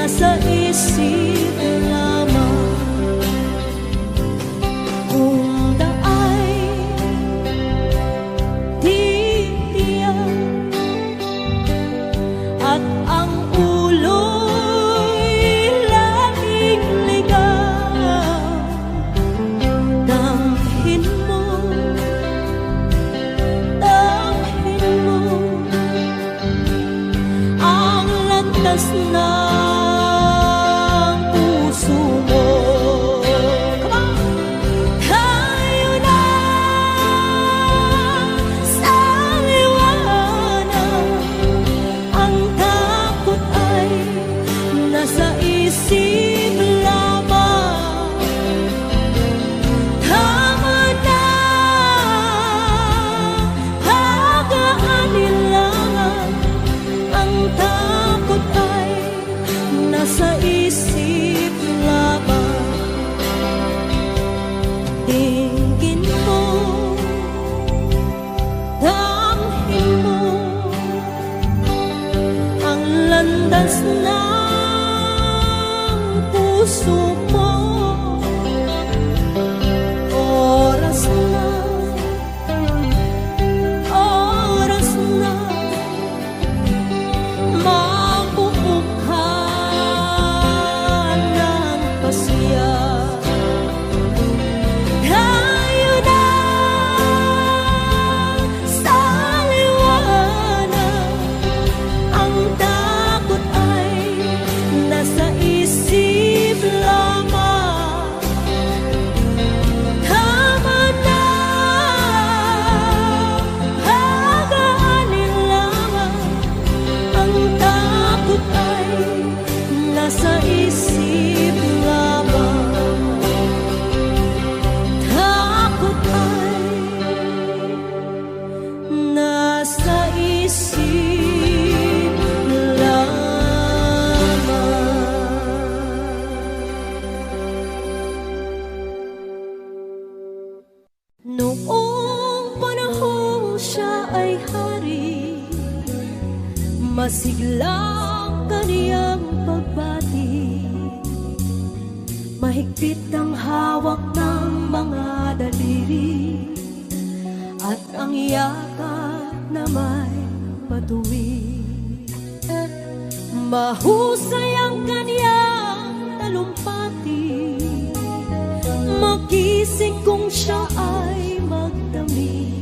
nasa isip lamang. Kung daay titiyak at ang ulo'y laging ligaw, damhin mo ang landas ng puso mo. Come on! Tayo na sa liwanag, ang takot ay nasa isip lamang. Tama na, hagaanin lang, ang takot ay nasa isip lamang. Tingin mo, damhin mo ang landas ng puso mo. Oras na, oras na, mabubukan ng pasya. Tayo na sa liwanag, ang takot ay nasa isip lamang. Tama na, hagaanin lamang, ang takot ay nasa isip lamang. Takot ay nasa isip lamang. Noong panahon siya ay hari, masiglang kaniyang pagbati, mahigpit ang hawak ng mga daliri, at ang yakap na may patuwid. Mahusay ang kaniyang talumpati, magising kung siya ay magdamit.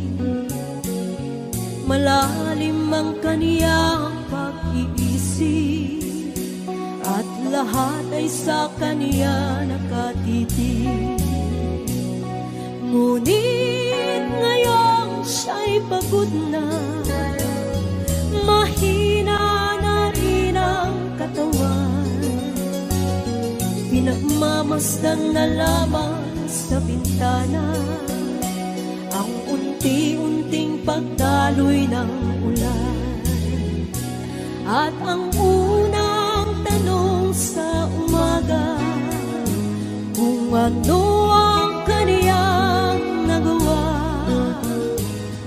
Malalim ang kaniyang pag-iisip, at lahat ay sa kaniya nakatitig. Ngunit ngayong siya'y pagod na, mahina na rin ang katawan, pinagmamasdan na lamang sa bintana ang unti-unting pagdaloy ng ulan. At ang unang tanong sa umaga, kung ano ang kaniyang nagawa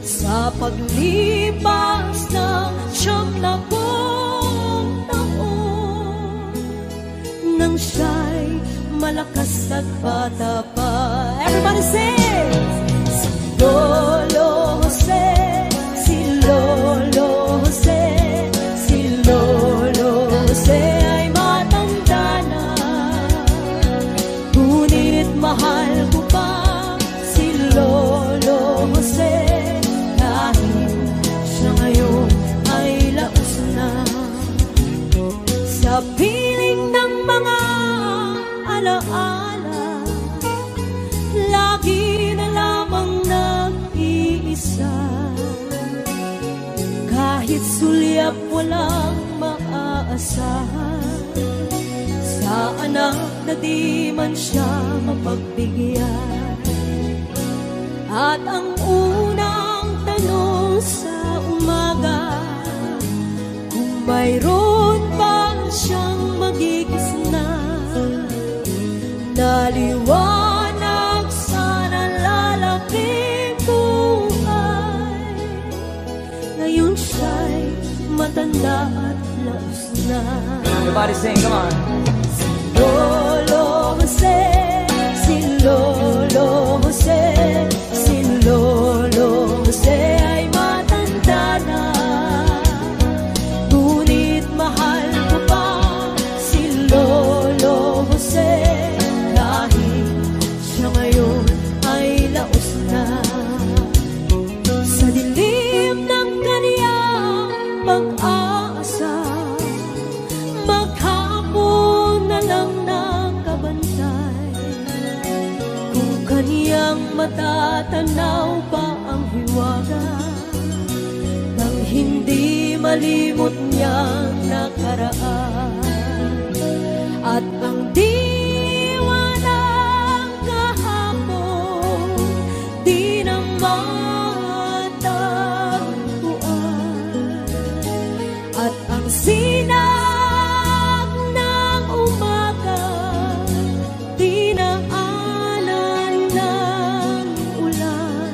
sa paglipas ng 70 taon, nang siya'y malakas at bata pa. Everybody sing! Si Lolo Jose, si Lolo Jose, si Lolo Jose ay matanda na, ngunit mahal ko pa si Lolo Jose, kahit siya ngayon ay laos na. Sa piling ng mga alaala, lagi na lamang nag-iisa, kahit sulyap walang maaasahan, sa anak na di man siya mapagbigyan. At ang unang tanong sa umaga, kung mayroon pa siyang magigisna na liwanag sa nalalaking buhay, ngayon siya'y matanda at laos na. na. Everybody sing, come on. Lolo Jose, si Lolo Jose, si Lolo Jose ay matanda na. Ngunit mahal ko pa si Lolo Jose, kahit siya ngayon ay laos na. Sa dilim ng kaniyang pag-asa, maghapon na lang nakabantay. Kung kaniyang matatanaw pa ang hiwaga, nang hindi malimot niyang nakaraan. At ang diwa ng kahapon di na matagpuan. At ang sinag ng umaga di na alan ng ulan.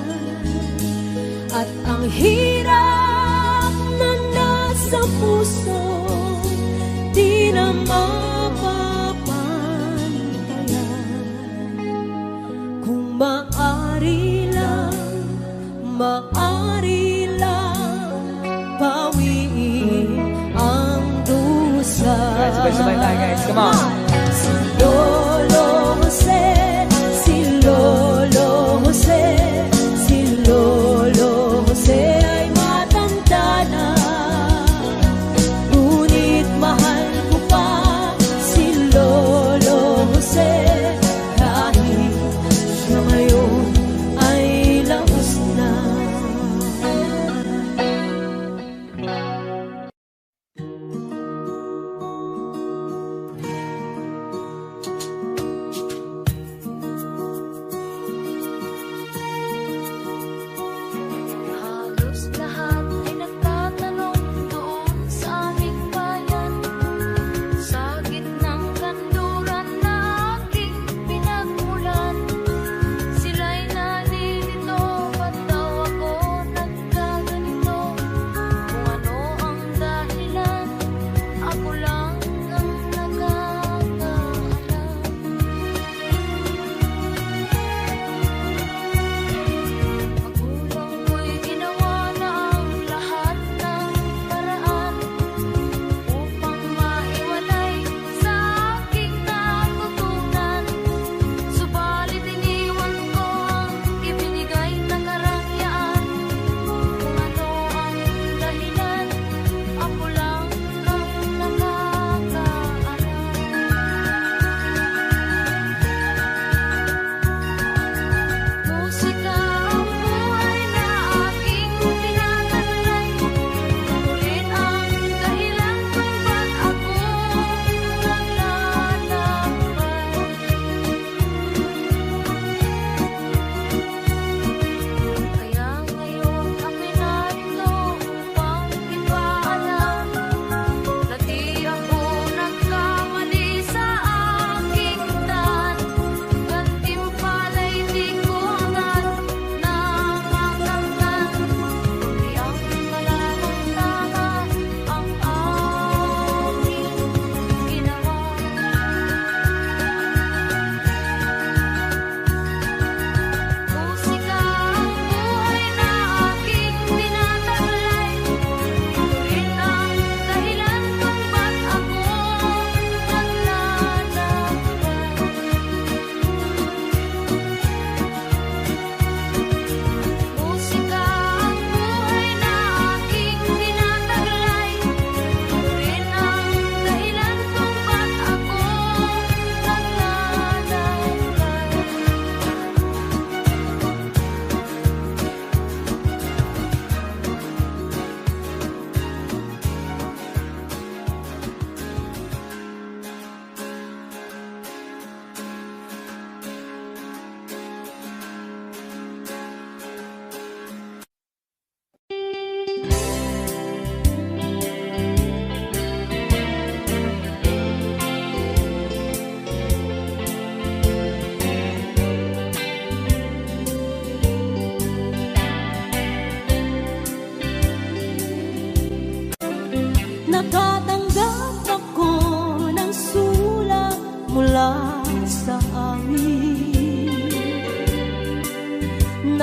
At ang hirap na nasa puso di na mapapantayan. Kung maari lang bawiin ang dusa. Guys, sabay-sabay tayo, guys. Come on. Si Lolo Jose, si Lolo Jose, si Lolo Jose ay matanda na. Ngunit mahal ko pa si Lolo Jose, kahit siya ngayon ay laos na.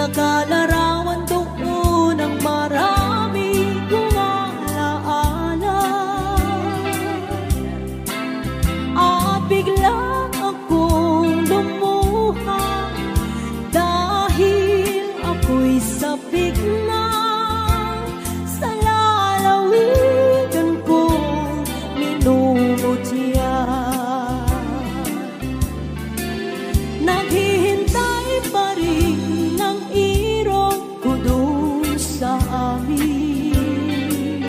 Nakalarawan doon ang marami kong alaala, at bigla akong lumuha dahil ako'y sabik na sa lalawigan kong minumutya. Naghihintay pa rin ng irog ko doon sa amin,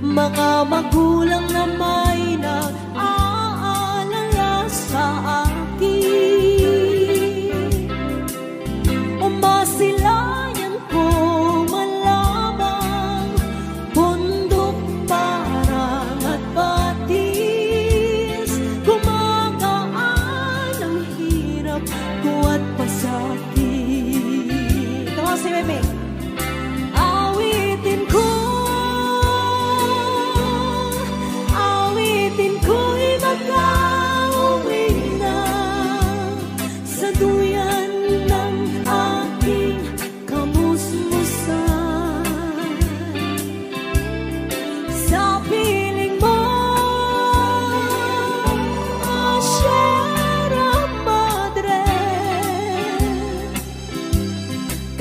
mga magulang na may nag-aalala sa akin. Umasilayan ko malamang bundok, parang at batis, gumagaan ang hirap ko at pasakit. Come on, si Meme. Awitin ko'y mag-auwi na sa duyan ng aking kamusmusan. Sa piling mo, Sierra Madre,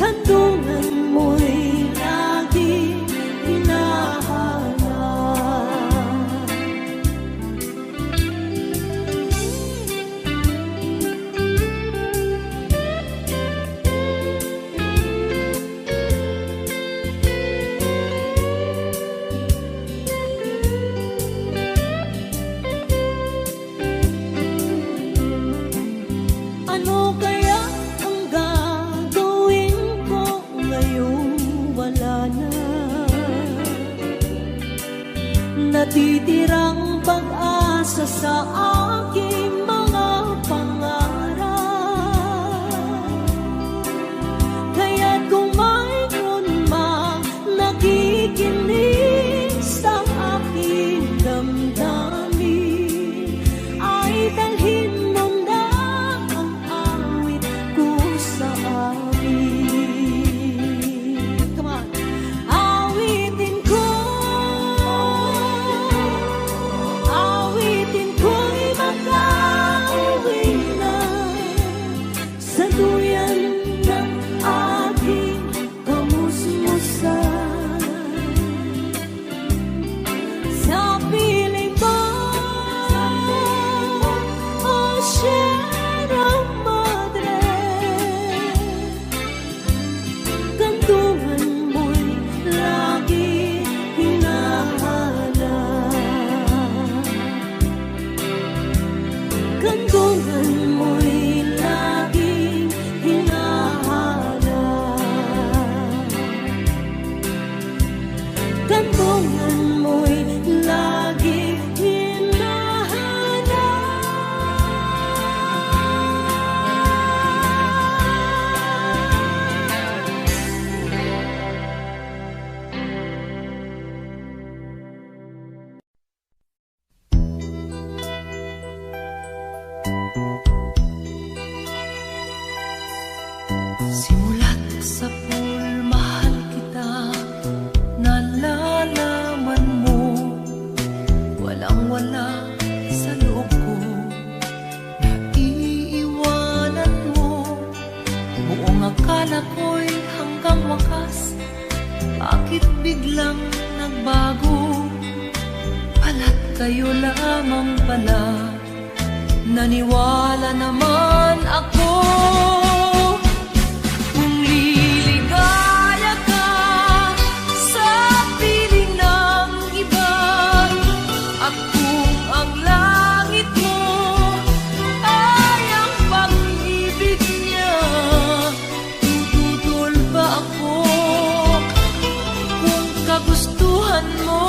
kandungan mo'y laging hinahanap. Ano kaya ang gagawin ko ngayong wala na? Natitirang pag-asa sa aking mga pangarap, kaya't kung mayroon mang nakikinig sa aking damdamin, ay dalhin mo na ang awit ko sa amin. Come on. Awitin ko'y mag-auwi na sa duyan ng aking kamusmusan. Sa piling mo, Sierra Madre, kandungan mo'y lagi hinahanap. Kandungan mo'y laging hinahanap. Kandungan mo'y laging hinahanap. Simulat sa pool, mahal kita, nalalaman mo, walang-wala sa loob ko, naiiwanan mo. Buong akala ko'y hanggang wakas, bakit biglang nagbago? Pala't kayo lamang pala, naniwala naman ako. Kung liligaya ka sa piling ng iba, at kung ang langit mo ay ang pag-ibig niya, tututol ba ako? Kung kagustuhan mo,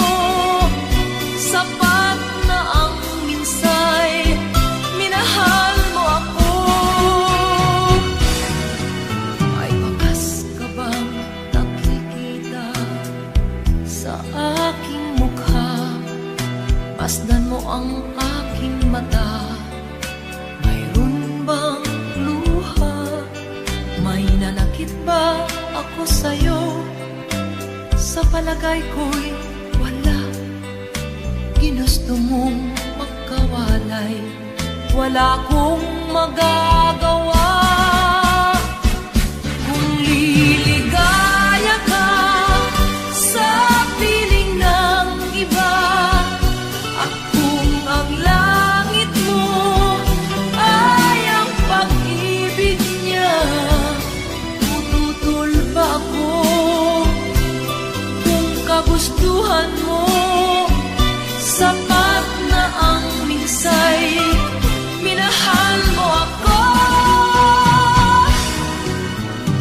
sapat na ang minsay, minahal mo ako. May wakas ka bang nakikita sa aking mukha? Masdan mo ang aking mata, mayroon bang luha? May Nakadikit ba ako sa'yo? Sa palagay ko'y wala. Ginusto mong magkawalay, wala kong magagawa. Kung liligaya ka sa piling ng iba, at kung ang langit mo ay ang pag-ibig niya, tututol ba ako? Kung kagustuhan mo, sapat na ang minsay, minahal mo ako.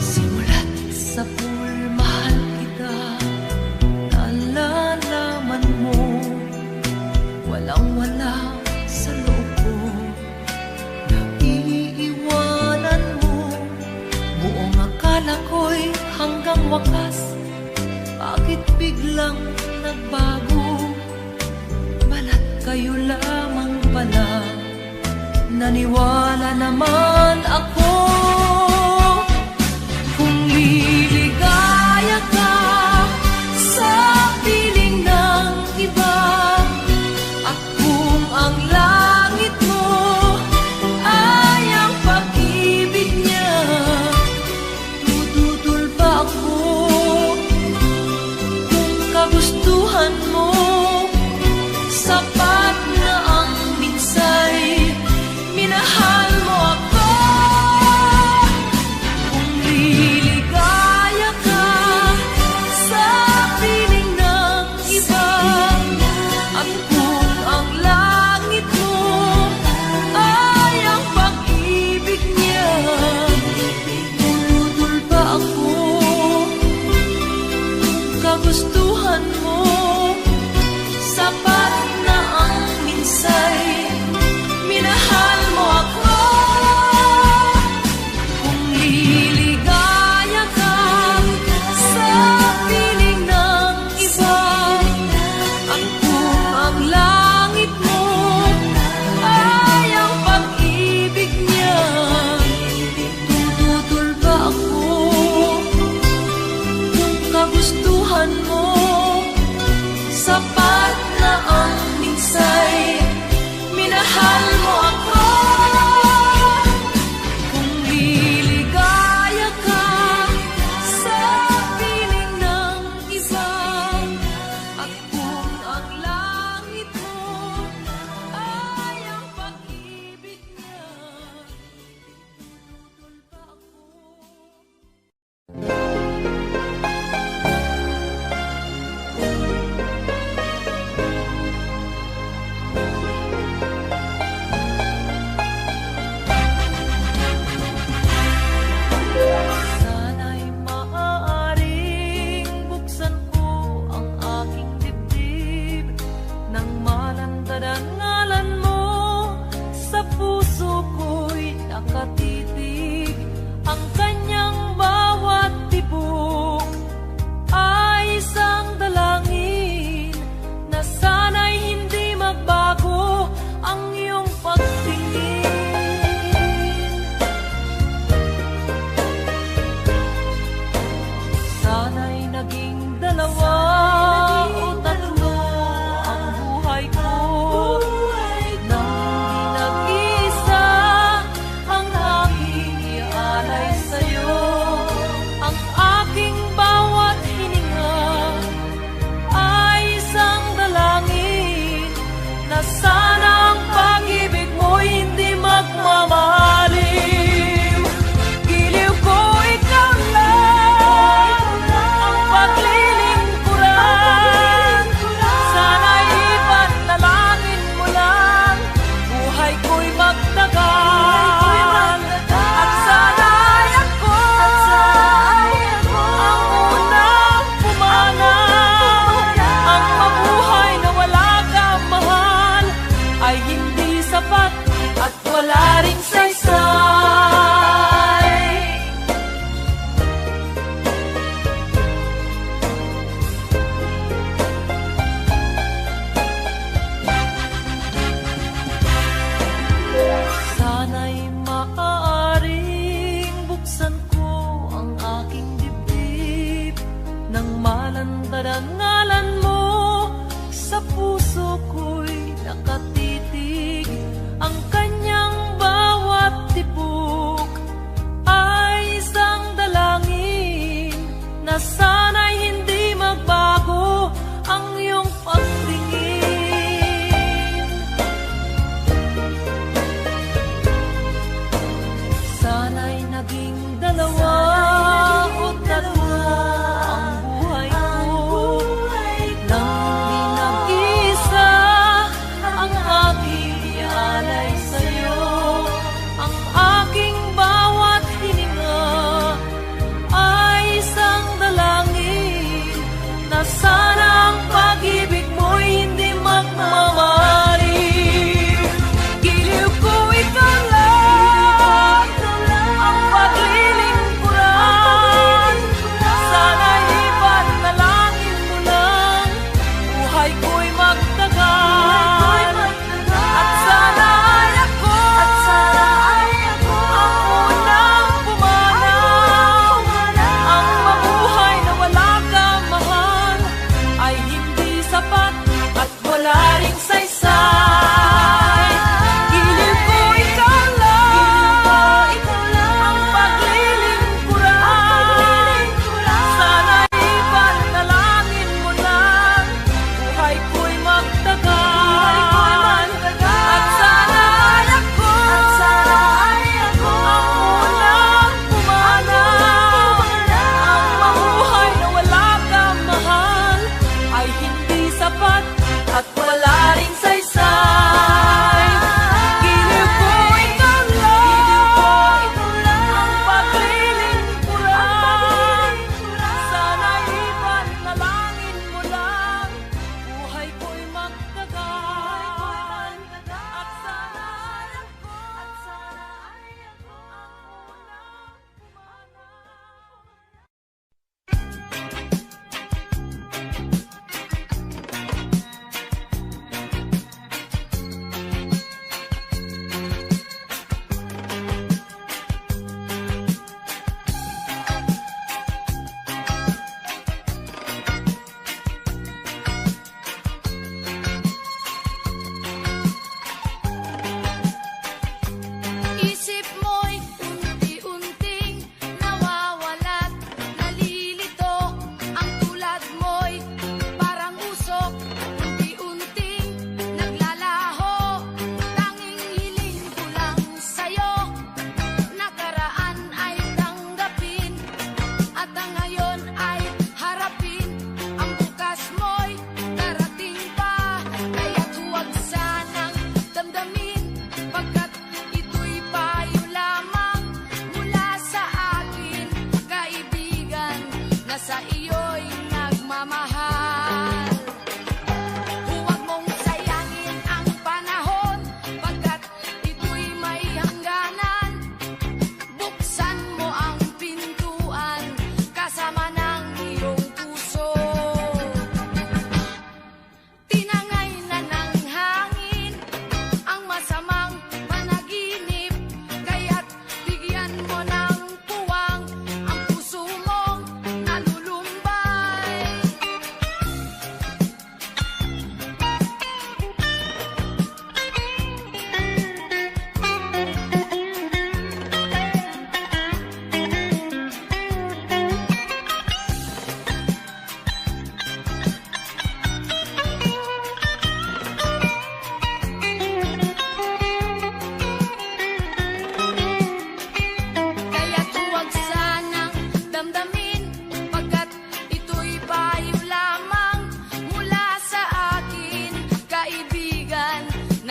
Simulat sa pool, mahal kita, nalalaman mo, walang-wala sa loob ko, naiiwanan mo. Buong akala ko'y hanggang wakas, bakit biglang nagbago? Balat kayo lamang pala, naniwala naman ako. Kung liligaya ka sa piling ng iba, at kung ang langit mo ay ang pag-ibig niya, tututol ba ako? Kung kagustuhan mo, sapat na ang minsay, minahal mo ako.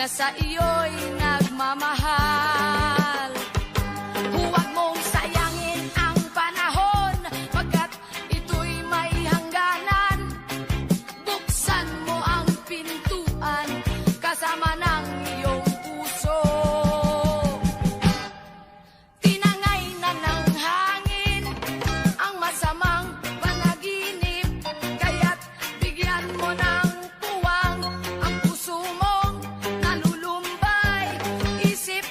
na sa iyo'y nagmamahal. Huwag mong sayangin ang panahon, pagkat ito'y may hangganan. Buksan mo ang pintuan kasama ng iyong puso. Tinangay na ng hangin ang masamang panaginip, kaya't bigyan mo ng puwang ang puso mong nalulumbay. Isip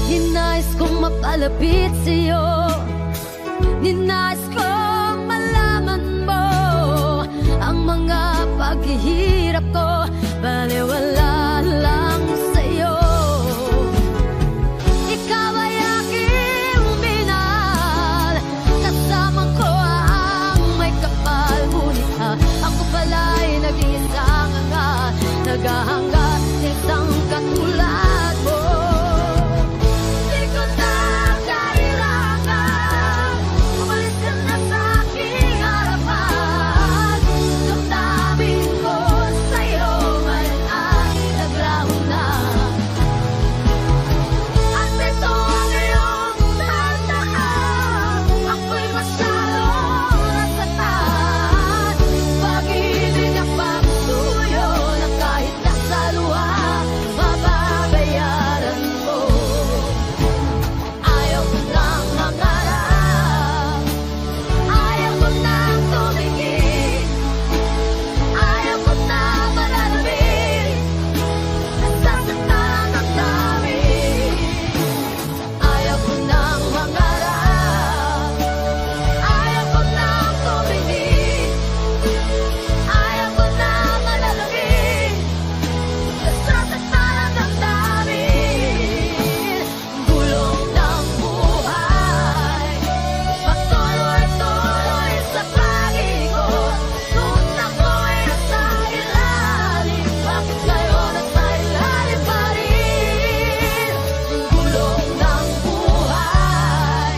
Ninais kong mapalapit sa'yo, ninais kong malaman mo ang mga paghihirap ko, baliwala lang sa'yo. Ikaw ay aking minahal, kasama ko ang may kapal, ngunit ako pala'y nag-iisang angat, naghahangad sa isang katulad mo. Di ko na kailangan umalis ka na sa aking harapan. Damdamin ko sa'yo ngayon ay naglaho na, at ito ang iyong tandaan. Ako'y masyadong nasaktan, pag-ibig ang pagsuyo na kahit nasa luha mababayaran mo. Ayaw ko nang mangarap, ayaw ko nang tumingin, ayaw ko na manalabin, nasasaktan ang damdamin. Ayaw ko nang mangarap, ayaw ko nang tumingin, ayaw ko na manalabin, nasasaktan ang damdamin. Gulong ng buhay, patuloy-tuloy sa pag-ikot, ngunit ako'y nasa ilalim, bakit ngayon nasa ilalim pa rin? Gulong ng buhay,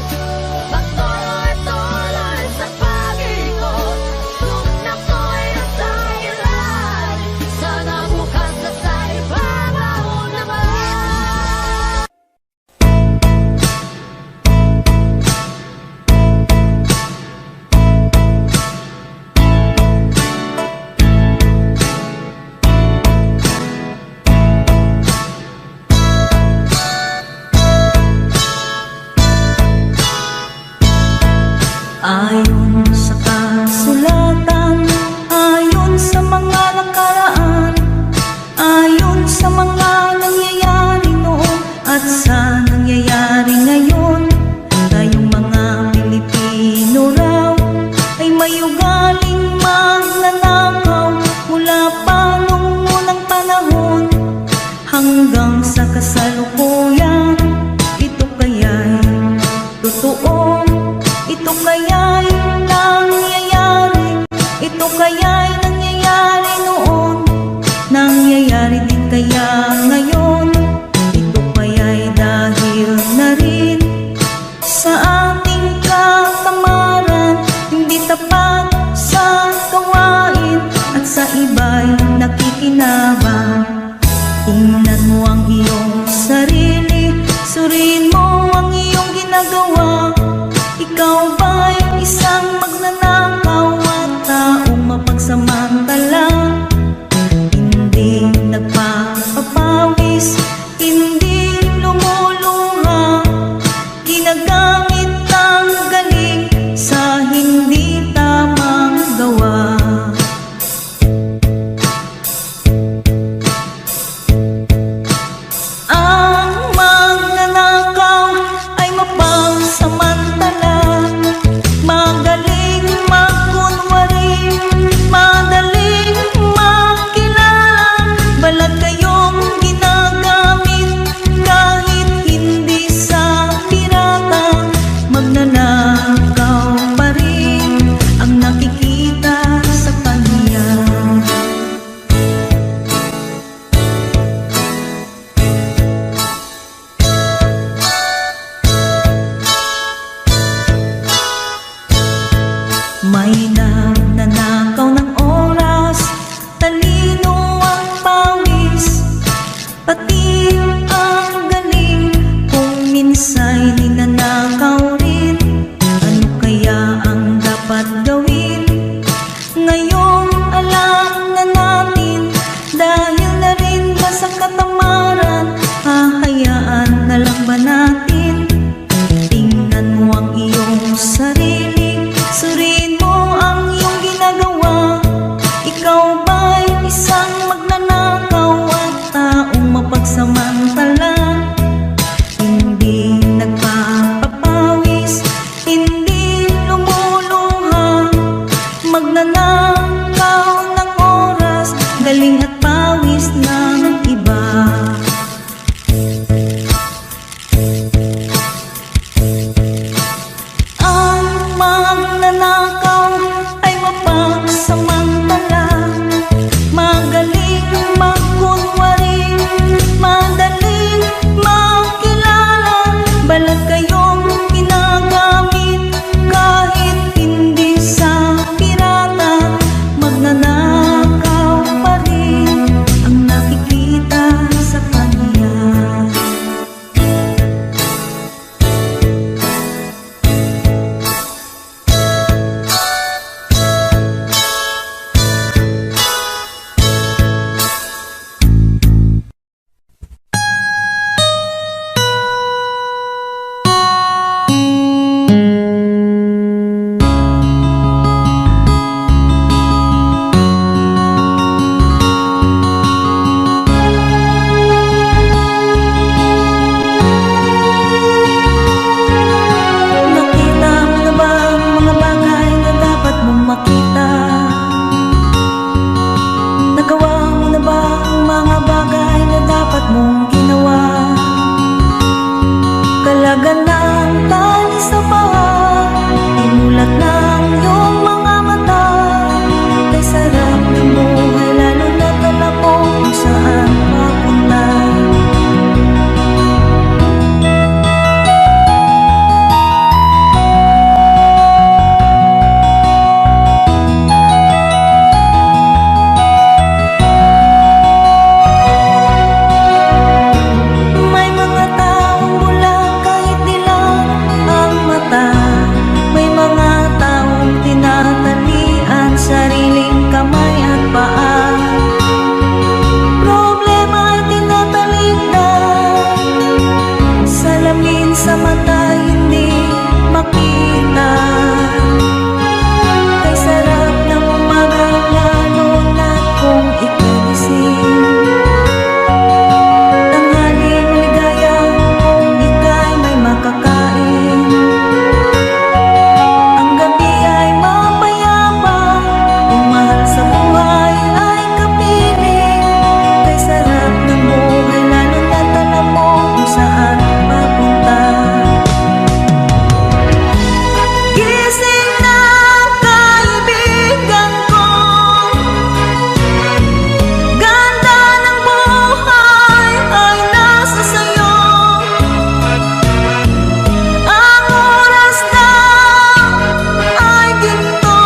patuloy-tuloy sa pag-ikot, ngunit ako'y nasa ilalim, sana bukas nasa ibabaw naman. Ayon sa kasulatan, ayon sa mga nakaraan, ayon sa mga nangyayari noon at sa nangyayari ngayon, tayong mga Pilipino raw ay may ugaling magnanakaw mula pa nung unang panahon hanggang sa kasalukuyan. Ito kaya'y totoo, ito kaya'y nangyayari, ito kaya'y nangyayari noon, nangyayari din kaya ngayon. Ito kaya'y dahil na rin sa ating katamaran, hindi tapat sa gawain at sa iba'y nakikinabang. Tingnan mo ang iyong sarili, suriin mo ang iyong ginagawa. Ikaw ba'y isang magnanakaw at taong mapagsamantala? Hindi nagpapapawis, hindi lumuluha, ginagamit ang galing sa hindi tamang gawa. Ang magnanakaw ay mapagsamantala, sa mata'y hindi makita. Kay sarap ng umaga, lalo na kung ika'y gising. Tanghaling maligaya kung ika'y may makakain. Ang gabi ay mapayapa kung mahal sa buhay ay kapiling. Kay sarap ng buhay, lalo na't alam mo kung saan papunta. Gising na kaibigan ko, ganda ng buhay ay nasa sayo. Ang oras na ay ginto,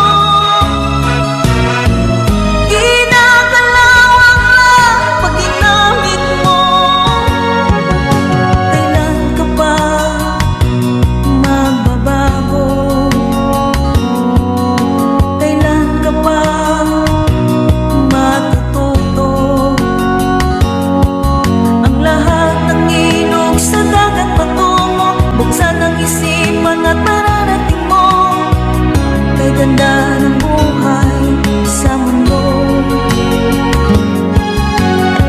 ginagalawang lang pag ginamit mo. Kailan ka pa magbabago? Kailan ka pa matututo? Ang lahat ng ilog sa dagat patungo, buksan ang isipan at mararating mo. Kay ganda ng buhay sa mundo.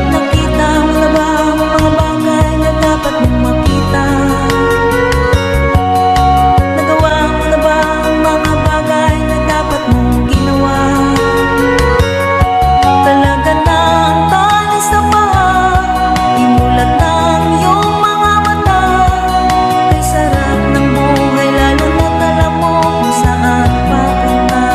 Nakita mo na ba ang mga bagay na dapat mong makita? Nagawa mo na ba ang mga bagay na dapat mong ginawa? Talaga na ang tali sa paa, imulat ng iyong mga mata. Kay sarap ng buhay, lalo na't alam mo kung saan papunta.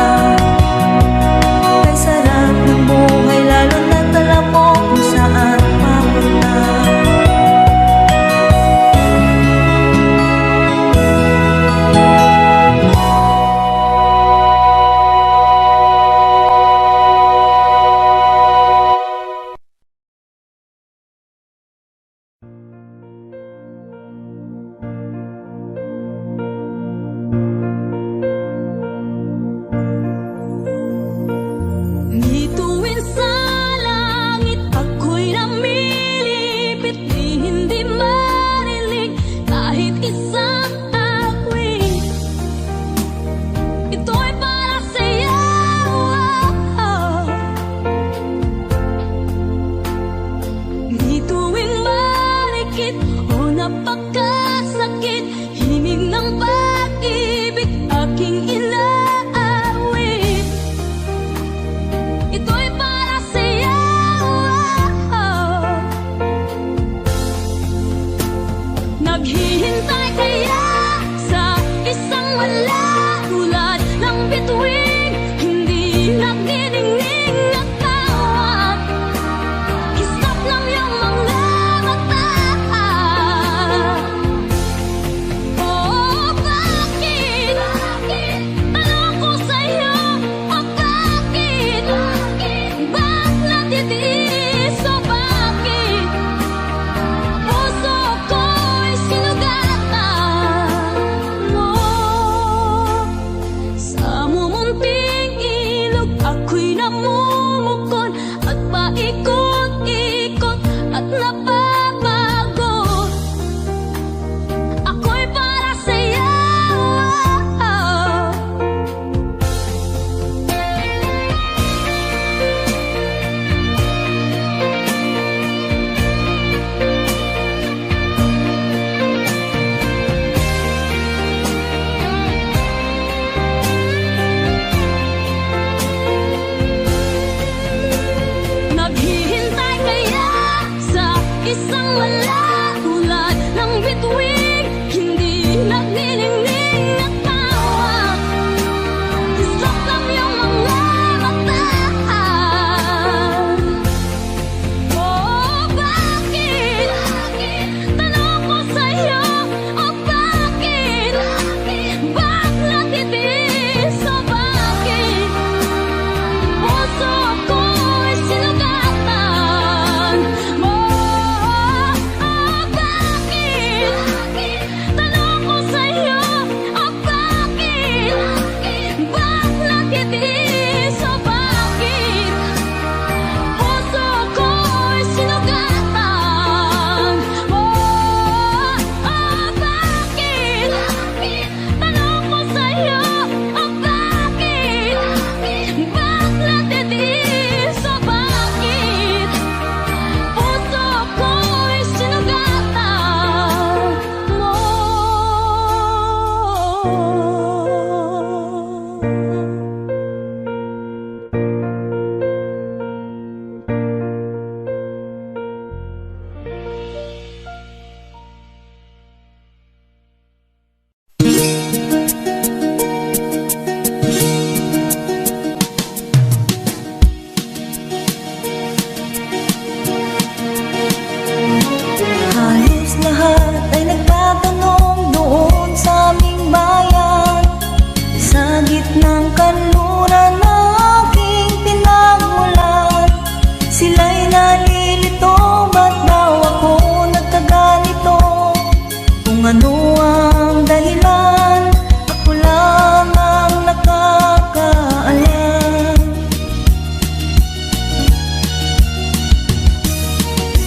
dahilan, ako lang ang nakakaalam.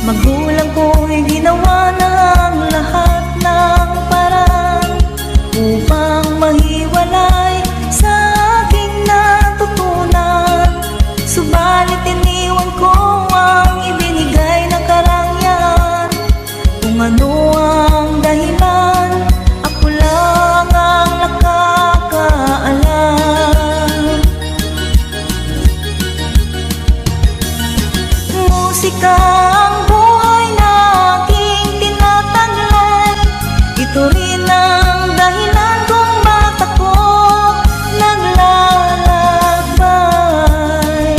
Magulang ko'y ginawa na ang lahat ng paraan upang mahiwalay sa aking natutunan. Subalit iniwan ko ang ibinigay na karangyaan. Kung ano ang dahilan, ako lang ang nakakaalam. Musika ang buhay na aking tinataglay. Ito rin ang dahilan kung ba't ako naglalakbay.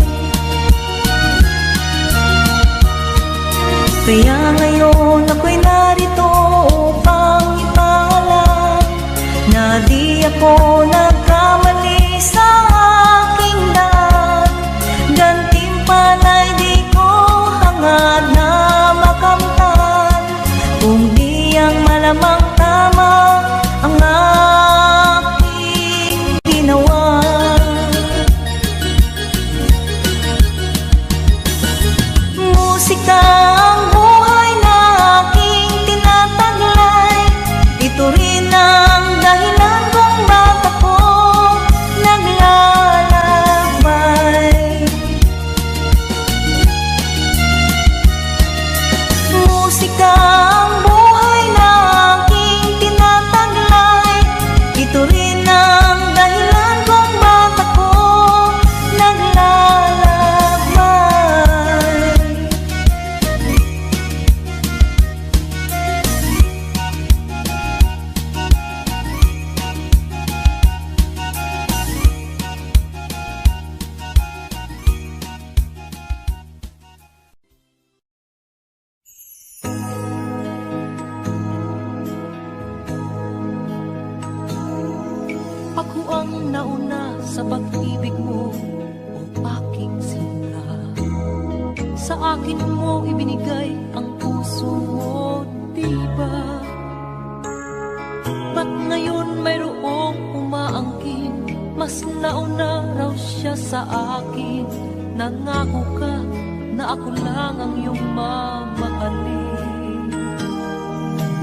Kaya ngayon ako'y narito upang ipaalam na di ako nagkamali sa aking daan. Gantimpala'y di ko hangad na makamtan, kung di ang malamang tama ang aking ginawa. Musika ang buhay na aking tinataglay. Ito rin ang dahilan kung ba't ako naglalakbay. Musika ang buhay na aking tinataglay. Ito rin ang dahilan kung ba't ako naglalakbay. Ako ang nauna sa pag-ibig mo, o aking sinta. Sa akin mo ibinigay ang puso mo, diba? Ba't ngayon mayroong umaangkin? Mas nauna raw siya sa akin. Nangako ka na ako lang ang iyong mamahalin.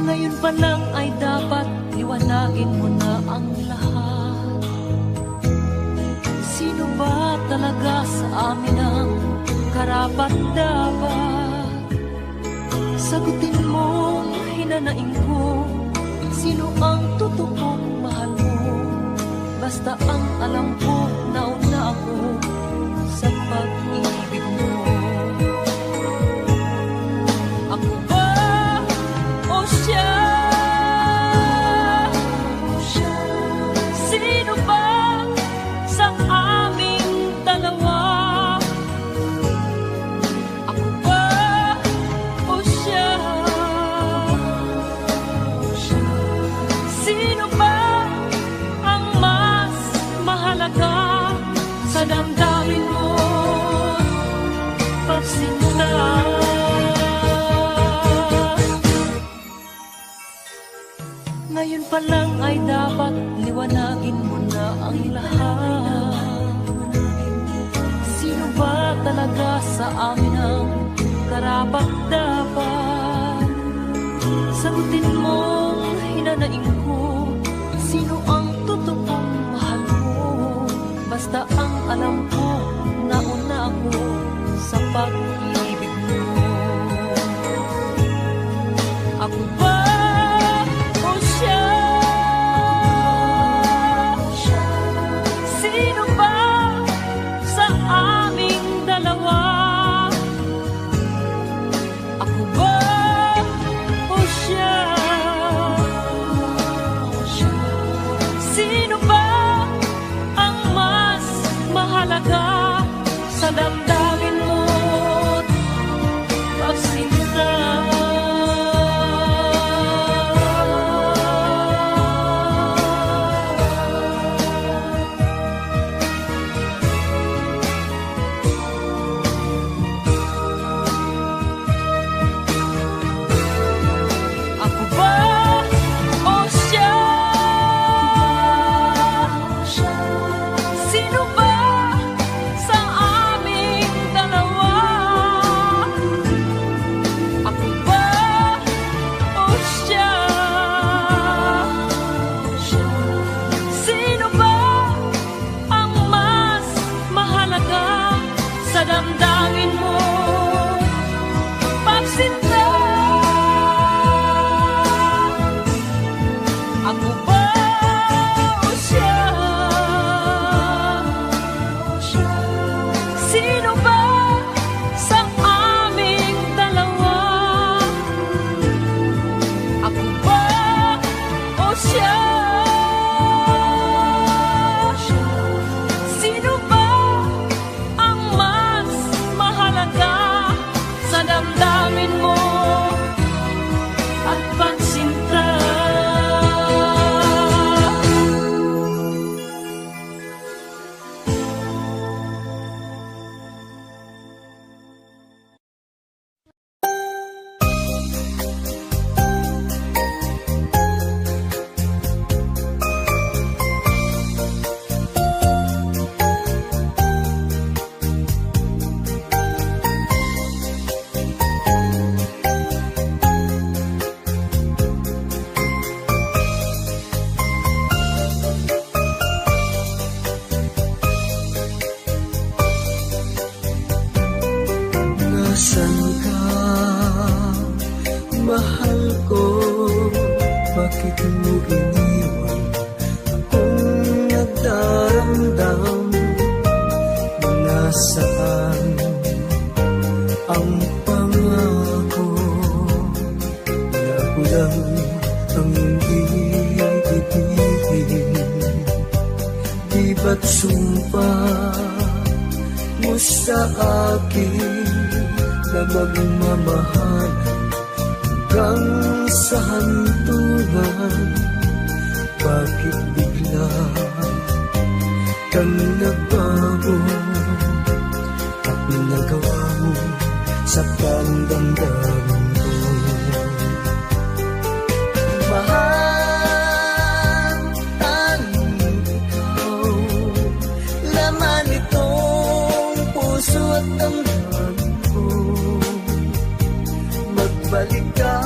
Ngayon pa lang ay dapat liwanagin mo na ang lahat. Sino ba talaga sa amin ang karapat-dapat? Sagutin mo, hinanaing ko, sino ang totoong mahal mo? Basta ang alam ko, nauna ako sa pag-ibig mo. Ako ba o siya? Sino ba sa aming dalawa? Ako ba o siya? Sino ba ang mas mahalaga sa damdamin mo? Pagsinta. Ngayon pa lang ay dapat liwanagin mo na ang lahat. Sino ba talaga sa amin ang karapat-dapat? Sagutin mo, hinanaing ko, sino ang totoong mahal mo? Basta ang alam ko, nauna ako sa pag-ibig mo. Ako ba o siya? Sino ba sa aming dalawa? Ako ba o siya? iniwan, akong nagdaramdam. Nasaan ang pangako na ako lang ang hindi ibigin? Di ba't sumpa mo sa akin na magmamahal hanggang sa hantungan? Bakit bigla kang nagbago at nagawa mo sa damdamin ko? Mahal, tanging ikaw, laman itong puso at damdamin ko. Magbalik ka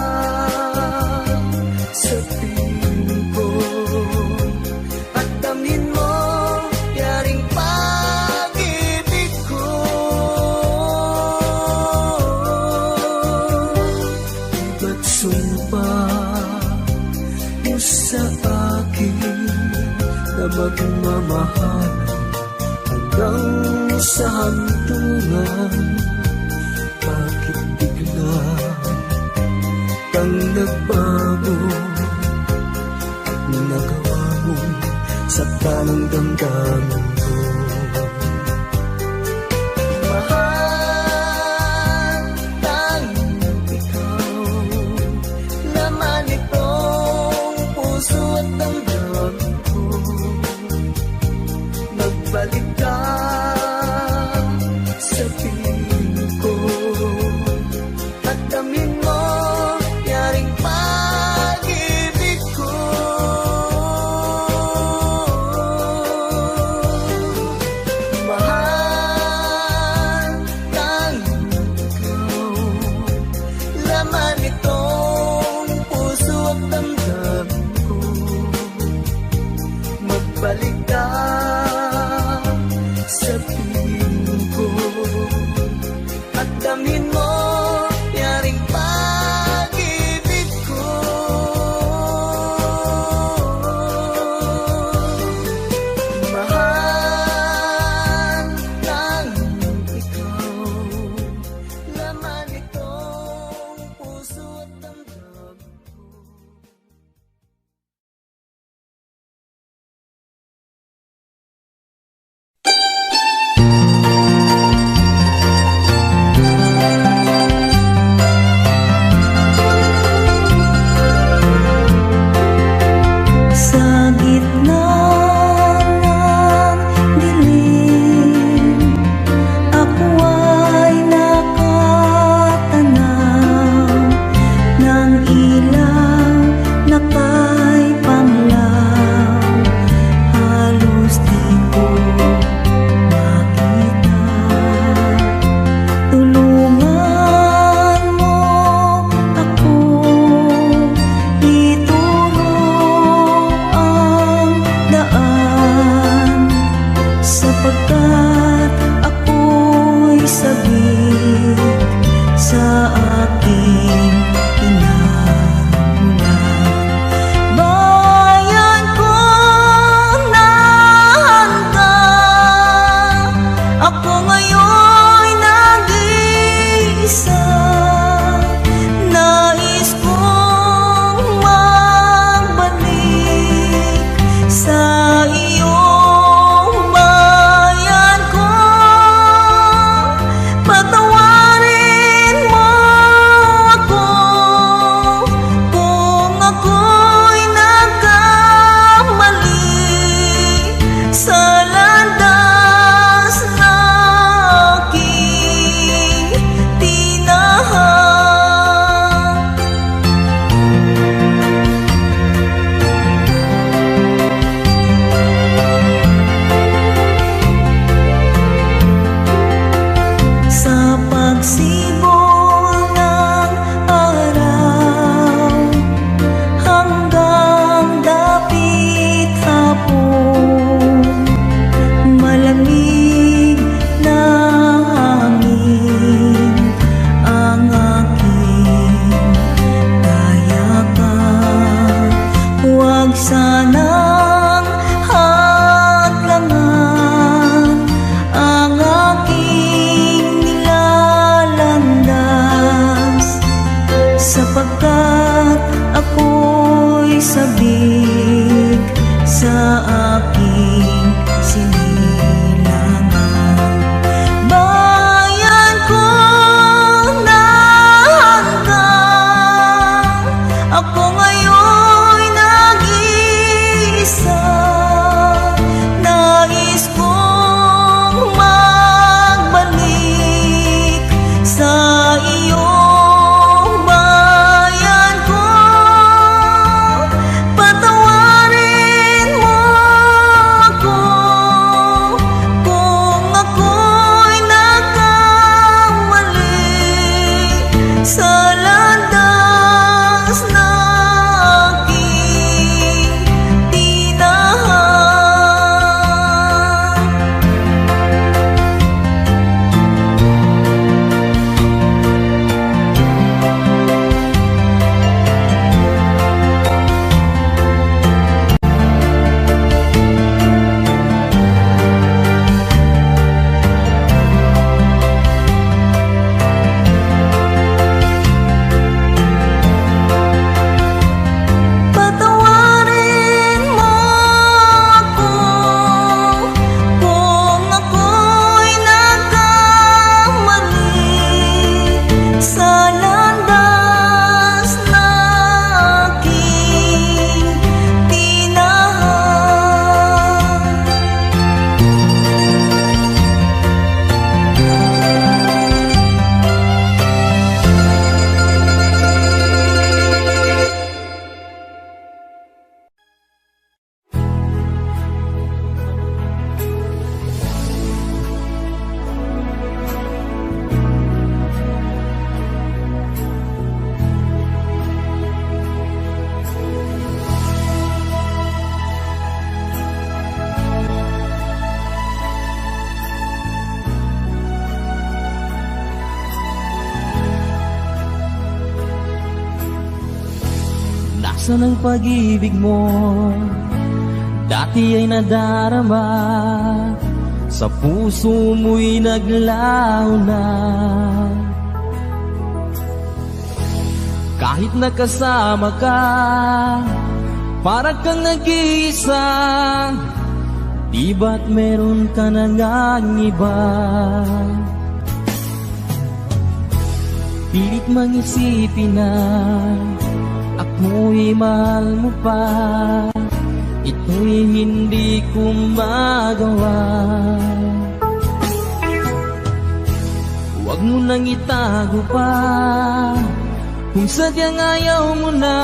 sa piling ko at damhin mo yaring pag-ibig ko. Di ba't sumpa mo sa akin na magmamahal hanggang sa hantungan? Bakit bigla kang nagbago at nagawa mo sa tanang damdamin ko? Mahal, tanging ikaw, laman itong puso at damdamin ko. Magbalik ka sa piling ko at damhin mo yaring pag-ibig ko. Mahal, tanging ikaw, laman itong puso at damdamin ko. Magbalik ka sa piling ko at damhin mo yaring pag-ibig ko. Mahal, tanging ikaw, laman itong puso at damdamin ko. Huwag sanang hadlangan ang aking nilalandas, sapagkat ako'y sabik sa aking sinilangan. Bayan ko na hanggang ako ngayon'y nag-iisa, nais kong magbalik sa iyong bayan ko. Patawarin mo ako kung ako'y nagkamali sa landas na aking tinahan. Patawarin mo ako kung ako'y nagkamali sa landas na aking tinahan. Nasaan ang pag-ibig mo? Dati ay nadarama, sa puso mo'y naglaho na. Kahit nakasama ka, para kang nag-iisa, di ba't meron ka na ngang iba? Pilit mang isipin na ako'y mahal mo pa, ito'y hindi ko magawa. Huwag mo nang itago pa, kung sadyang ayaw mo na,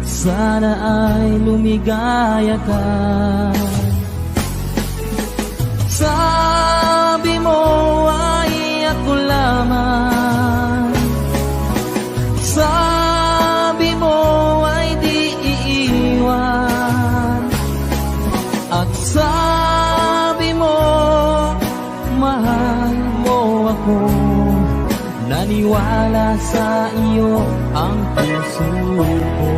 sana ay lumigaya ka. Sabi mo ay ako lamang, sabi mo ay di iiwan, at sabi mo mahal mo ako. Naniwala sa iyo ang puso ko.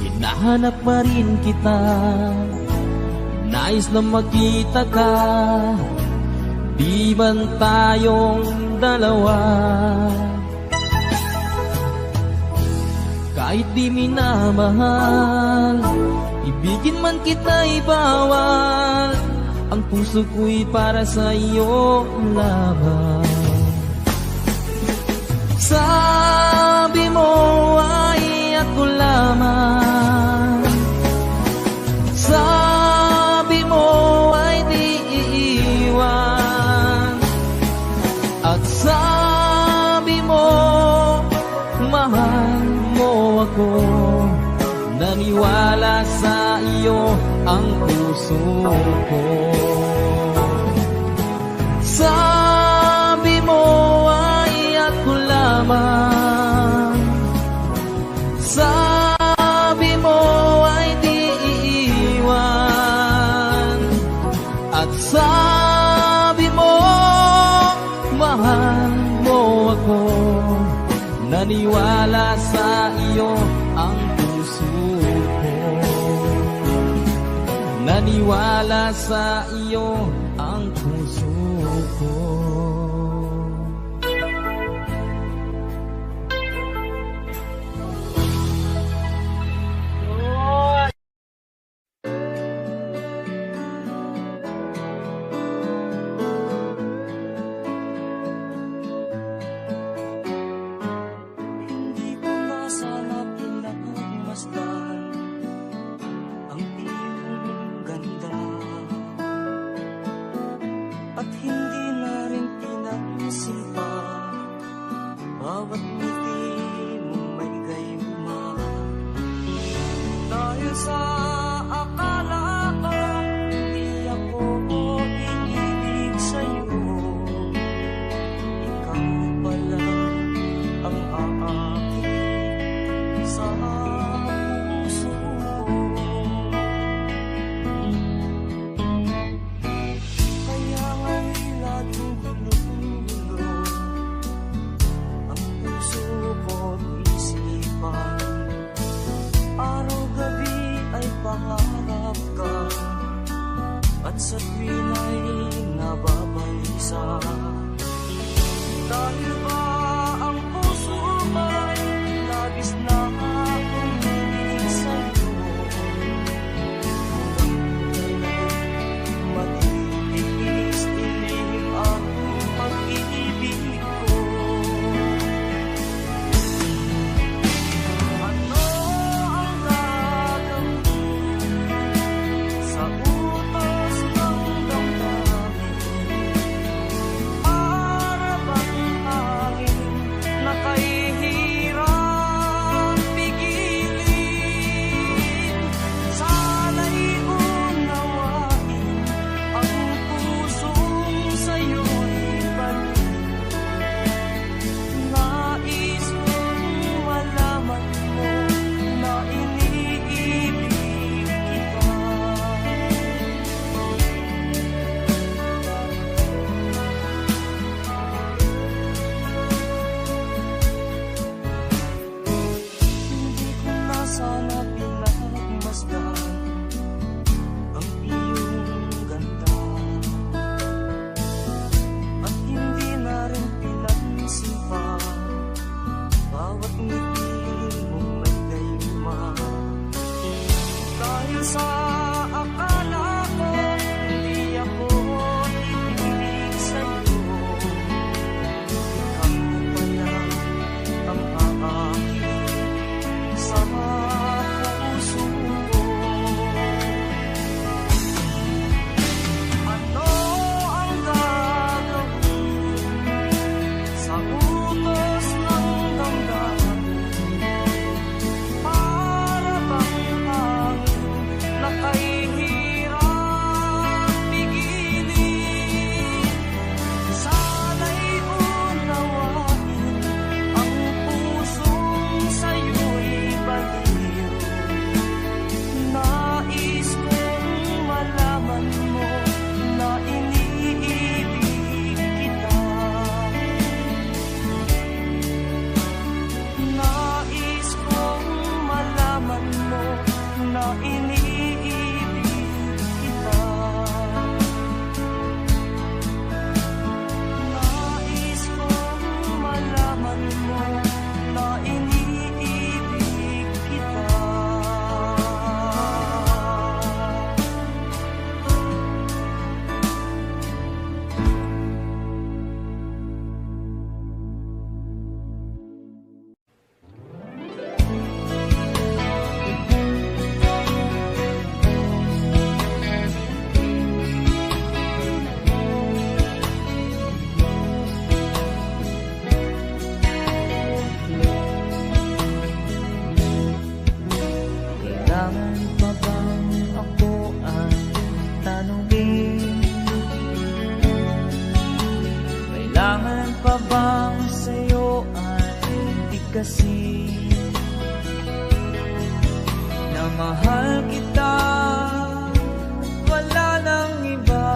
Hinahanap pa rin kita, nais na makita ka, di man tayong dalawa. Kahit di minamahal, ibigin man kita'y bawal, ang puso ko'y para sa iyo lamang. Sabi mo ay ako lamang, sabi mo ay di iiwan, at sabi mo mahal mo ako. Naniwala sa iyo ang puso ko. Sabi mo ay ako lamang, sabi Naniwala sa iyo ang puso ko. Naniwala sa iyo ang puso ko. Hindi ko na sana pinagmasdan ang iyong ganda, at hindi na rin pinansin pa bawat ngiti mong may gayuma. Dahil sa akala ko hindi ako iibig sa'yo, ikaw pala ang aakit sa puso ko. Kaya nga'y laging gulo-gulo ang puso ko't isipan. Araw-gabi ay pangarap ka, at sa tuwin ay nababalisa. Dahil ba ang puso ko'y labis na umiibig sa'yo, matitiis-tilim ang pag-ibig ko. Ano ang gagawin sa utos ng damdamin? Para bang hangin na kahihirap pigilin? Sana'y unawain ang pusong sa'yo'y balik. Nais kong malaman mo na iniibig kita. Hindi ko na sana pinagmasdan ang iyong ganda, at hindi na rin pinansin pa bawat ngiti mong may gayuma. Dahil sa akala ko hindi ako iibig sa'yo, ikaw pala ang aakit sa puso ko. Ano ang gagawin sa utos ng damdamin? Para bang hangin na kahihirap pigilin? Sana'y unawain ang pusong sa'yo'y baliw. Nais kong malaman mo na iniibig kita. Nais kong malaman mo na iniibig kita. Nais kong malaman mo na iniibig kita. Kailangan pa bang ako ang tanungin? Kailangan pa bang sa'yo ay bigkasin na mahal kita, wala nang iba?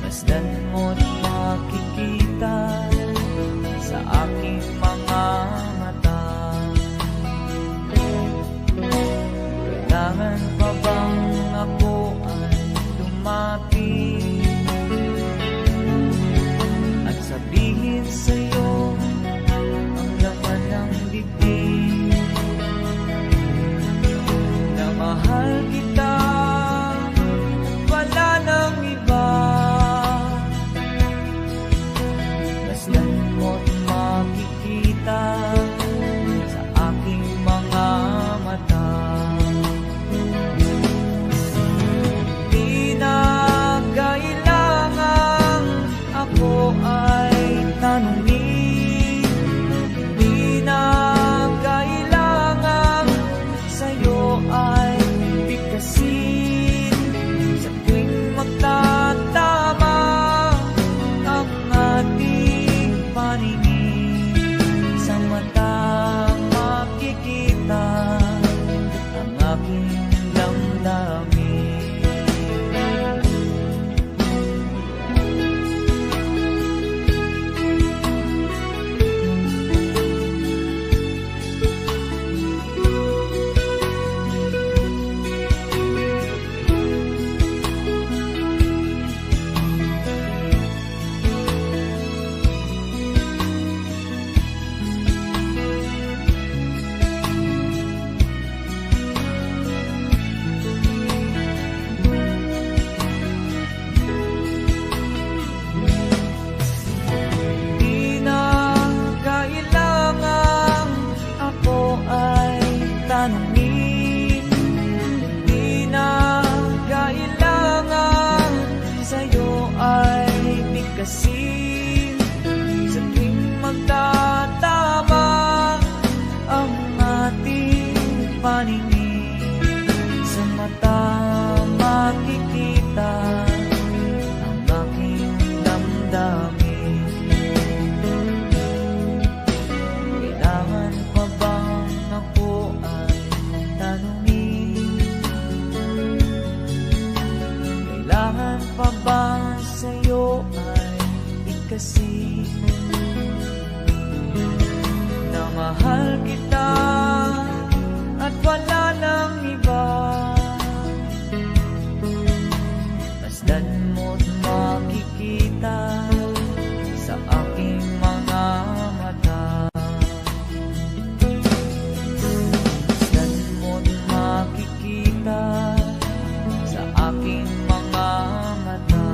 Masdan mo't makikita tanungin. Di na kailangan sa'yo ay bigkasin. Sa tuwing magtatama ang ating paningin, sa mata makikita ang aking damdamin. Kailangan pa bang ako ay tanungin? Kailangan pa ba sa'yo ay bigkasin na mahal kita at wala nang iba? Masdan mo't makikita sa aking mga mata. Masdan mo't makikita sa aking mga mata.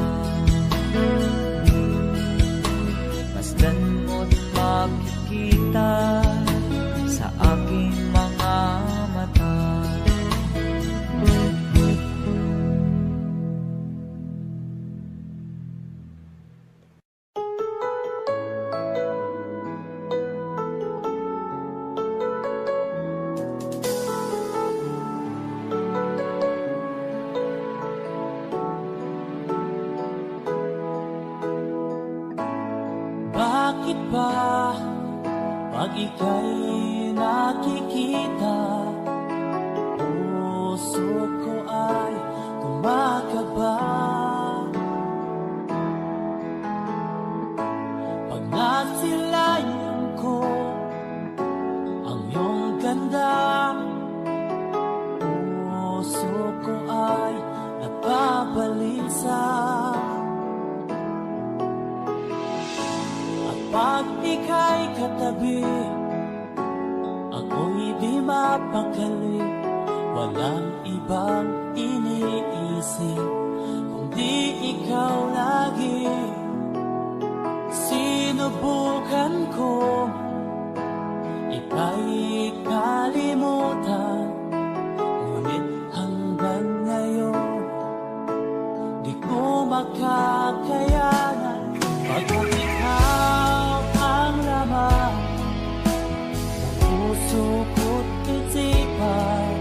Masdan mo't makikita sa aking mga mata. Bakit ba pag ika'y nakikita, puso ko ay kumakaba? Pag nasilayan ko ang iyong ganda, puso ko ay napabalisa. Pag ika'y katabi, ako'y di mapakali. Walang ibang iniisip kundi ikaw lagi. Sinubukan ko ika'y kalimutan, ngunit hanggang ngayon di ko makakayanan. Pagkat ikaw ang laman ng puso ko't isipan,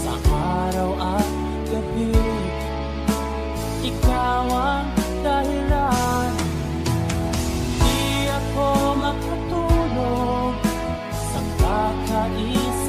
sa araw at gabi, ikaw ang dahilan. Di ako makatulog sa kakaisip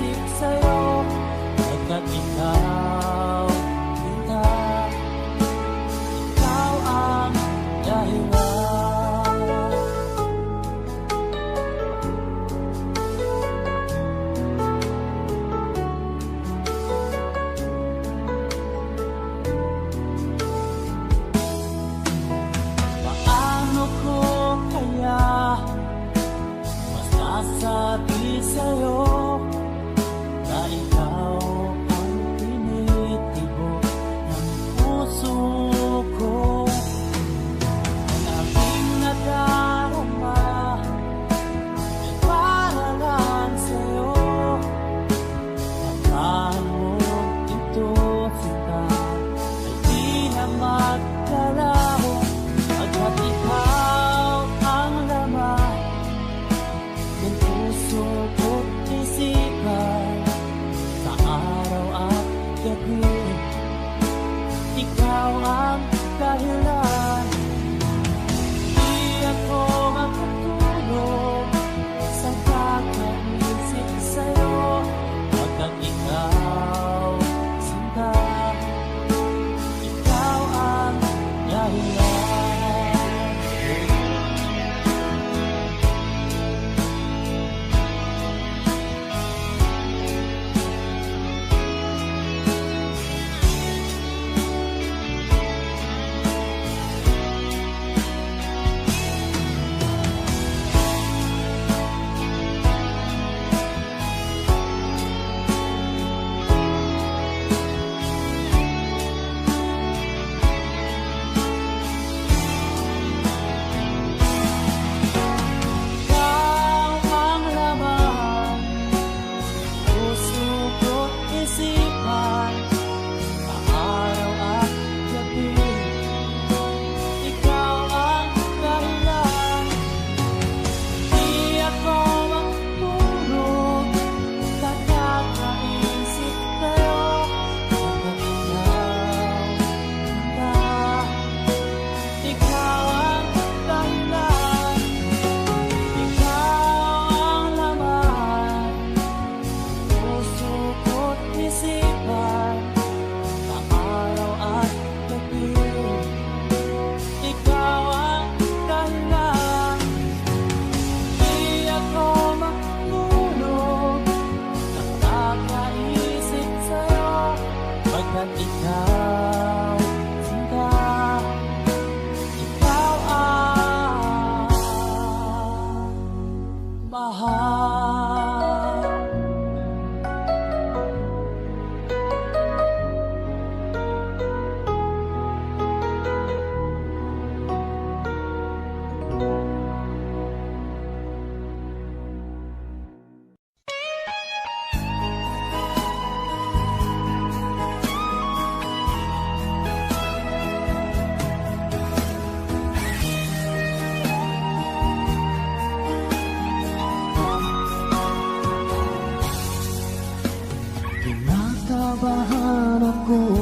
Kinakabahan ako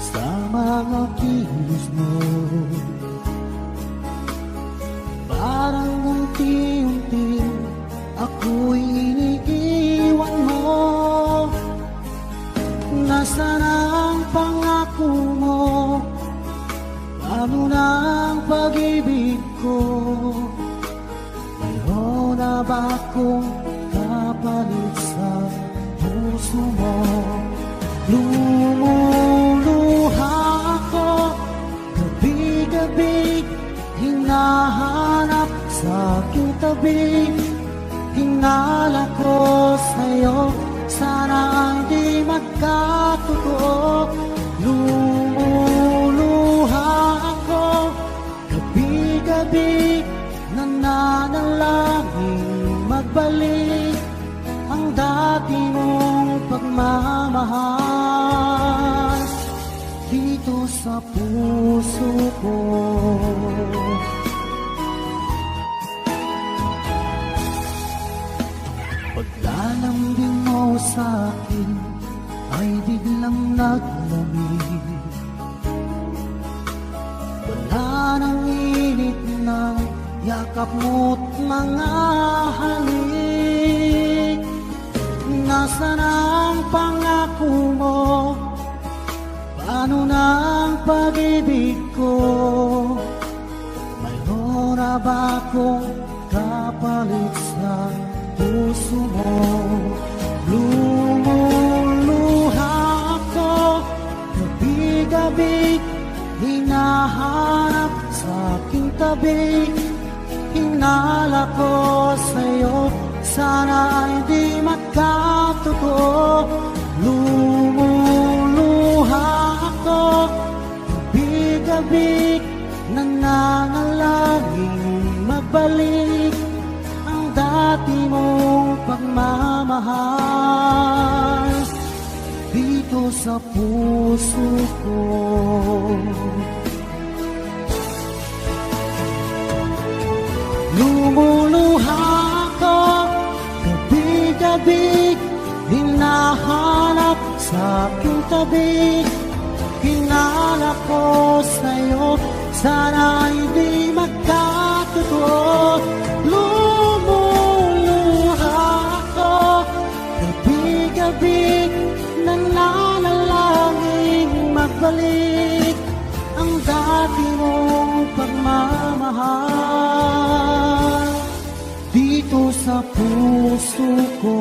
sa mga kilos mo. Parang unti-unti ako'y iniiwan mo. Nasaan ang pangako mo? Paano na ang pag-ibig ko? Mayroon na ba akong kapalit sa puso mo? Lumuluha ako gabi-gabi, hinahanap sa aking tabi. Hinala ko sa'yo, sana hindi magkatotoo. Lumuluha ako gabi-gabi, nananalangin magbalik ang dati mong pagmamahal dito sa puso ko. Paglalambing mo sa'kin ay biglang naglamig. Wala nang init ng yakap mo't mga halik. Nasaan ang pangako mo? Paano na ang pag-ibig ko? Mayroon na ba akong kapalit sa puso mo? Lumuluha ako gabi-gabi, hinahanap sa aking tabi. Hinala ko sa'yo, sana hindi magkatotoo. Lumuluha ako gabi-gabi, nananalangin magbalik ang dati mong pagmamahal dito sa puso ko. Lumuluha ako gabi-gabi, hinahanap sa aking tabi. Hinala ko sa'yo, sana hindi magkatotoo. Lumuluha ako gabi-gabi, nananalangin magbalik ang dati mong pagmamahal dito sa puso ko.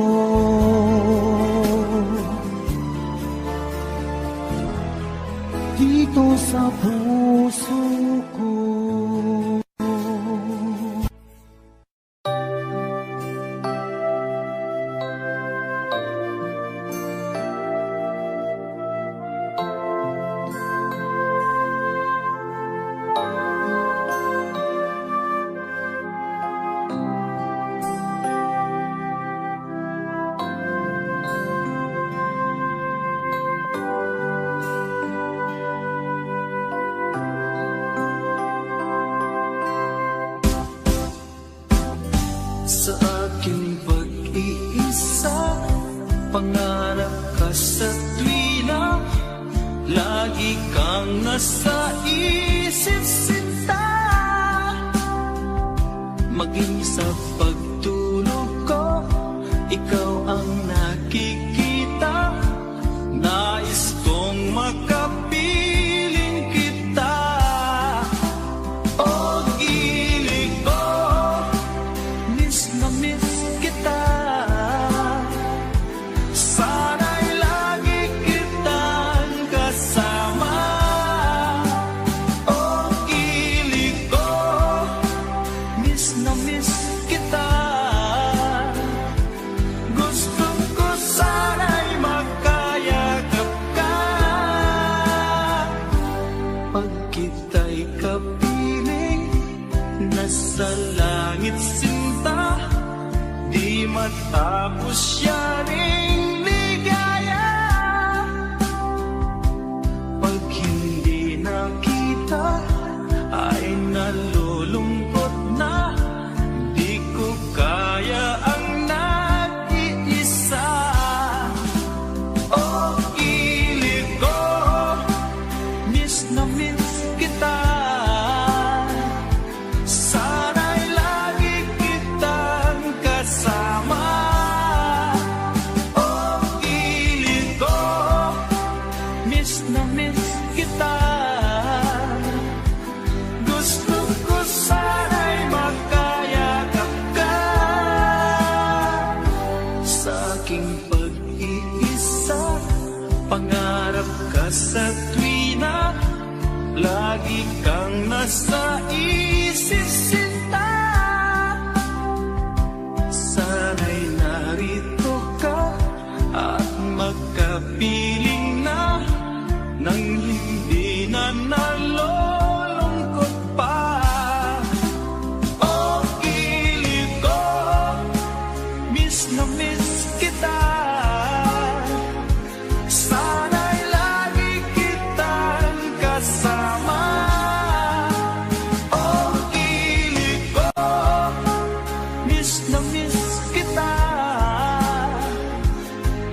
Dito sa puso ko. Sa aking pag-iisa, pangarap ka sa tuwina, lagi kang nasa isip sinta. Maging sa pagtulog ko, ikaw ang nakikita. Nais kong makapiling kita. O gilig ko, miss na miss kita. Sana'y lagi kitang kasama. O gilig ko, miss na miss kita. Gusto ko sana'y magkayakap ka. Pag kita'y kapiling, nasa langit sinta, di matapos yaring ligaya. Pag hindi nakita, ay nalulungkot na, di ko kaya ang nag-iisa. pangarap ka sa tuwina, lagi kang nasa isip sinta. Sana'y narito ka at magkapiling na nang hindi na nalulungkot pa. Oh, kilig ko, miss na miss kita. Sana'y lagi kitang kasama. Oh, kilig ko, miss na miss kita.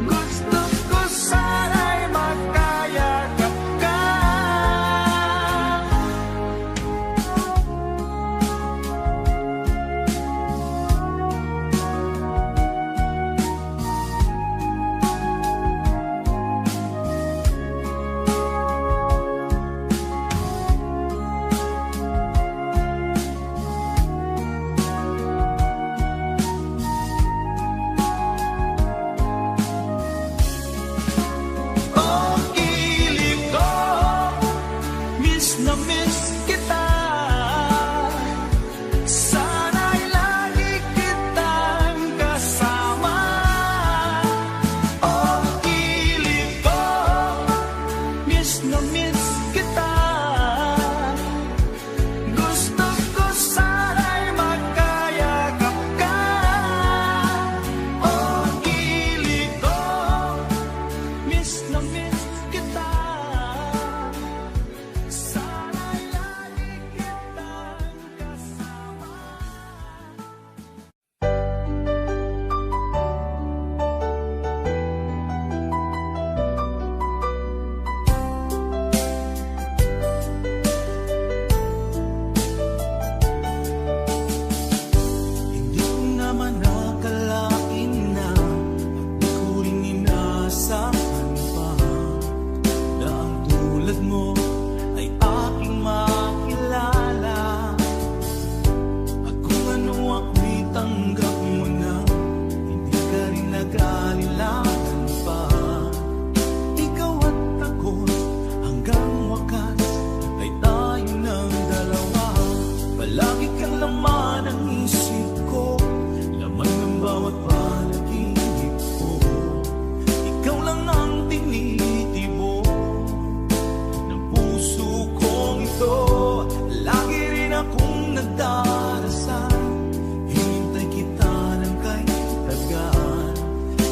Gusto ko sana'y makayakap ka. Oh, kilig ko, miss na miss kita. Sana'y lagi kitang kasama. Oh, kilig ko, miss na miss kita. Gusto ko sana'y makayakap ka. Oh, kilig ko, miss na miss kita. Sana'y lagi kitang kasama. Hindi ko naman nakalain na di ko rin inaasahan pa na ang tulad mo ay aking makilala. At kung ano ako'y tanggap mo na, hindi ka rin nag-alilangan pa. Ikaw at ako hanggang wakas ay tayo ng dalawa. Palagi kang laman ng isip ko, laman ng bawat panaginip ko. Ikaw lang ang tinitibok ng puso kong ito. Lagi rin akong nagdarasal, hinintay kita ng kay tagaan.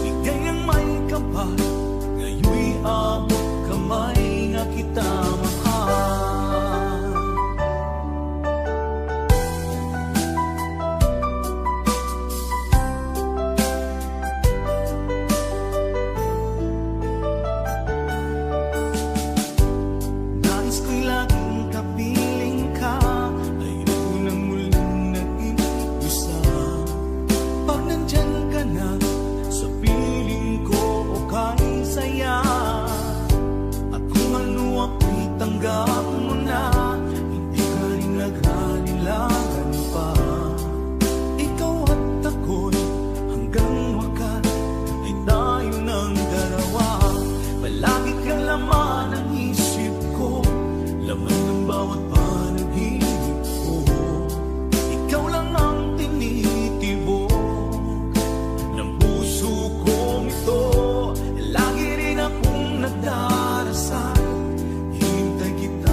Ligayang may kapal, ngayon'y abot kamay na kita mahal. Nais ko'y laging kapiling ka, ayoko nang muling nag-iisa. Pag nandyan ka na sa piling ko, okay saya. At kung ano ako'y tanggap mo na, hindi ka rin nag-alilangan pa. Ikaw at ako'y hanggang wakas ay tayo ng dalawa. Palagi kang laman ng isip ko, laman ng bawat panaginip ko. Ikaw lang ang tinitibok ng puso kong ito. Lagi rin akong nagdarasal, hinintay kita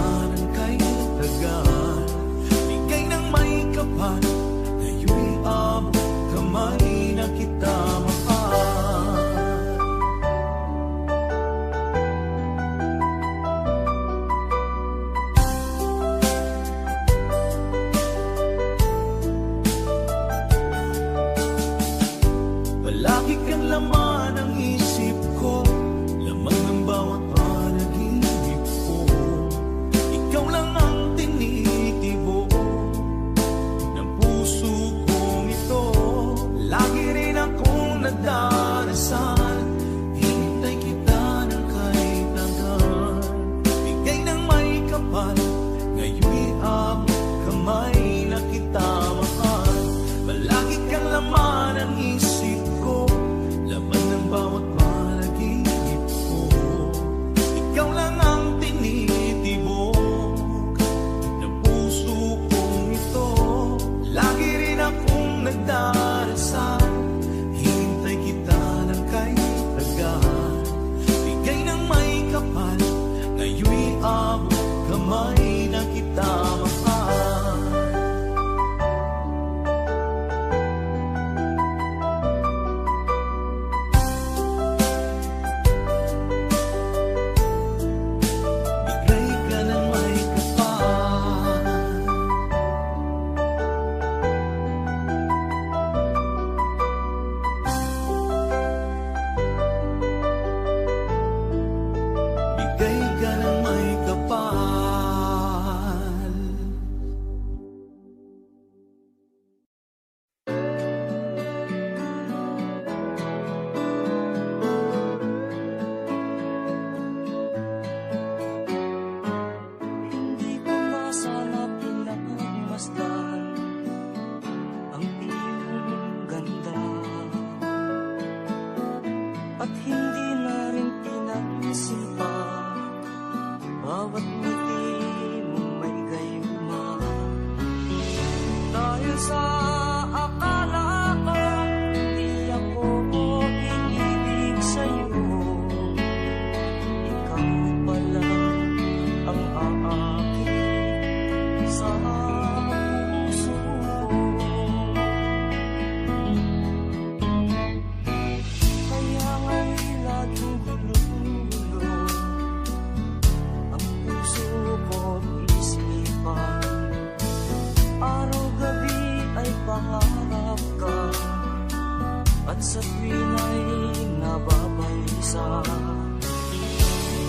mag-isa.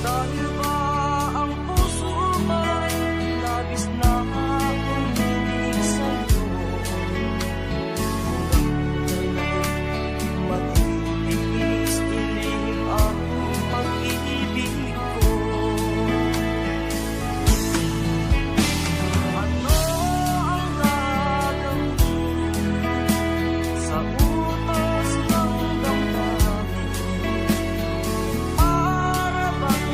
Dahil ba ang puso mo'y labis na umiibig sa'yo? Matitis-tinig ang pag-ibig ko. Ano ang gagawin sa utos ng damdamin? Para bang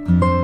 Thank